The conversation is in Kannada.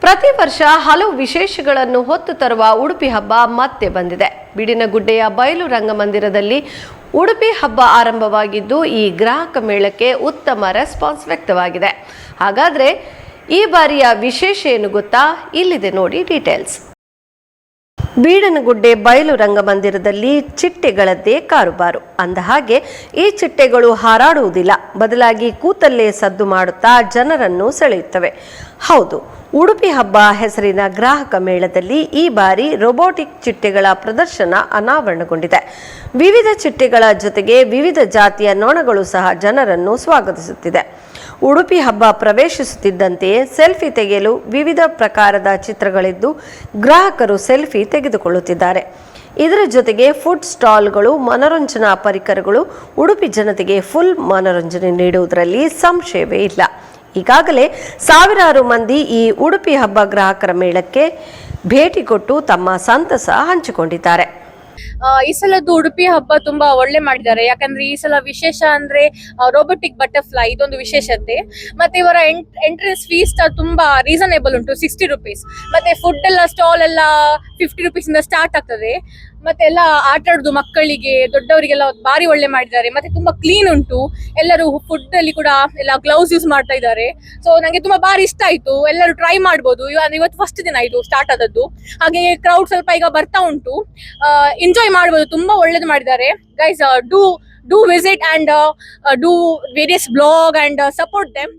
ಪ್ರತಿ ವರ್ಷ ಹಲವು ವಿಶೇಷಗಳನ್ನು ಹೊತ್ತು ತರುವ ಉಡುಪಿ ಹಬ್ಬ ಮತ್ತೆ ಬಂದಿದೆ. ಬೀಡಿನಗುಡ್ಡೆಯ ಬಯಲು ರಂಗಮಂದಿರದಲ್ಲಿ ಉಡುಪಿ ಹಬ್ಬ ಆರಂಭವಾಗಿದ್ದು ಈ ಗ್ರಾಹಕ ಮೇಳಕ್ಕೆ ಉತ್ತಮ ರೆಸ್ಪಾನ್ಸ್ ವ್ಯಕ್ತವಾಗಿದೆ. ಹಾಗಾದ್ರೆ ಈ ಬಾರಿಯ ವಿಶೇಷ ಏನು ಗೊತ್ತಾ? ಇಲ್ಲಿದೆ ನೋಡಿ ಡೀಟೇಲ್ಸ್. ಬೀಡನಗುಡ್ಡೆ ಬಯಲು ರಂಗಮಂದಿರದಲ್ಲಿ ಚಿಟ್ಟೆಗಳದ್ದೇ ಕಾರುಬಾರು. ಅಂದ ಹಾಗೆ ಈ ಚಿಟ್ಟೆಗಳು ಹಾರಾಡುವುದಿಲ್ಲ, ಬದಲಾಗಿ ಕೂತಲ್ಲೇ ಸದ್ದು ಮಾಡುತ್ತಾ ಜನರನ್ನು ಸೆಳೆಯುತ್ತವೆ. ಹೌದು, ಉಡುಪಿ ಹಬ್ಬ ಹೆಸರಿನ ಗ್ರಾಹಕ ಮೇಳದಲ್ಲಿ ಈ ಬಾರಿ ರೋಬೋಟಿಕ್ ಚಿಟ್ಟೆಗಳ ಪ್ರದರ್ಶನ ಅನಾವರಣಗೊಂಡಿದೆ. ವಿವಿಧ ಚಿಟ್ಟೆಗಳ ಜೊತೆಗೆ ವಿವಿಧ ಜಾತಿಯ ನೊಣಗಳು ಸಹ ಜನರನ್ನು ಸ್ವಾಗತಿಸುತ್ತಿದೆ. ಉಡುಪಿ ಹಬ್ಬ ಪ್ರವೇಶಿಸುತ್ತಿದ್ದಂತೆಯೇ ಸೆಲ್ಫಿ ತೆಗೆಯಲು ವಿವಿಧ ಪ್ರಕಾರದ ಚಿತ್ರಗಳಿದ್ದು ಗ್ರಾಹಕರು ಸೆಲ್ಫಿ ತೆಗೆದುಕೊಳ್ಳುತ್ತಿದ್ದಾರೆ. ಇದರ ಜೊತೆಗೆ ಫುಡ್ ಸ್ಟಾಲ್ಗಳು, ಮನೋರಂಜನಾ ಪರಿಕರಗಳು ಉಡುಪಿ ಜನತೆಗೆ ಫುಲ್ ಮನೋರಂಜನೆ ನೀಡುವುದರಲ್ಲಿ ಸಂಶಯವೇ ಇಲ್ಲ. ಈಗಾಗಲೇ ಸಾವಿರಾರು ಮಂದಿ ಈ ಉಡುಪಿ ಹಬ್ಬ ಗ್ರಾಹಕರ ಮೇಳಕ್ಕೆ ಭೇಟಿ ಕೊಟ್ಟು ತಮ್ಮ ಸಂತಸ ಹಂಚಿಕೊಂಡಿದ್ದಾರೆ. ಈ ಸಲದ್ದು ಉಡುಪಿ ಹಬ್ಬ ತುಂಬಾ ಒಳ್ಳೆ ಮಾಡಿದ್ದಾರೆ. ಯಾಕಂದ್ರೆ ಈ ಸಲ ವಿಶೇಷ ಅಂದ್ರೆ ರೋಬೋಟಿಕ್ ಬಟರ್ಫ್ಲೈ ಇದೊಂದು ವಿಶೇಷತೆ. ಮತ್ತೆ ಇವರ ಎಂಟ್ರೆನ್ಸ್ ಫೀಸ್ ತುಂಬಾ ರೀಸನೇಬಲ್ ಉಂಟು, 60 ರುಪೀಸ್. ಮತ್ತೆ ಫುಡ್ ಎಲ್ಲ ಸ್ಟಾಲ್ ಎಲ್ಲ 50 ರುಪೀಸ್ ಇಂದ ಸ್ಟಾರ್ಟ್ ಆಗ್ತದೆ. ಮತ್ತೆ ಎಲ್ಲ ಆಟ ಆಡುದು ಮಕ್ಕಳಿಗೆ ದೊಡ್ಡವರಿಗೆಲ್ಲ ಬಾರಿ ಒಳ್ಳೆ ಮಾಡಿದ್ದಾರೆ. ಮತ್ತೆ ತುಂಬಾ ಕ್ಲೀನ್ ಉಂಟು. ಎಲ್ಲರೂ ಫುಡ್ ಅಲ್ಲಿ ಕೂಡ ಎಲ್ಲ ಗ್ಲೌಸ್ ಯೂಸ್ ಮಾಡ್ತಾ ಇದ್ದಾರೆ. ಸೊ ನಂಗೆ ತುಂಬಾ ಬಾರಿ ಇಷ್ಟ ಆಯ್ತು. ಎಲ್ಲರೂ ಟ್ರೈ ಮಾಡ್ಬೋದು. ಇವತ್ತು ಫಸ್ಟ್ ದಿನ ಇದು ಸ್ಟಾರ್ಟ್ ಆದದ್ದು. ಹಾಗೆ ಕ್ರೌಡ್ ಸ್ವಲ್ಪ ಈಗ ಬರ್ತಾ ಉಂಟು. ಎಂಜಾಯ್ ಮಾಡ್ಬೋದು. ತುಂಬಾ ಒಳ್ಳೇದು ಮಾಡಿದ್ದಾರೆ. Guys, do visit and do various blog and support them.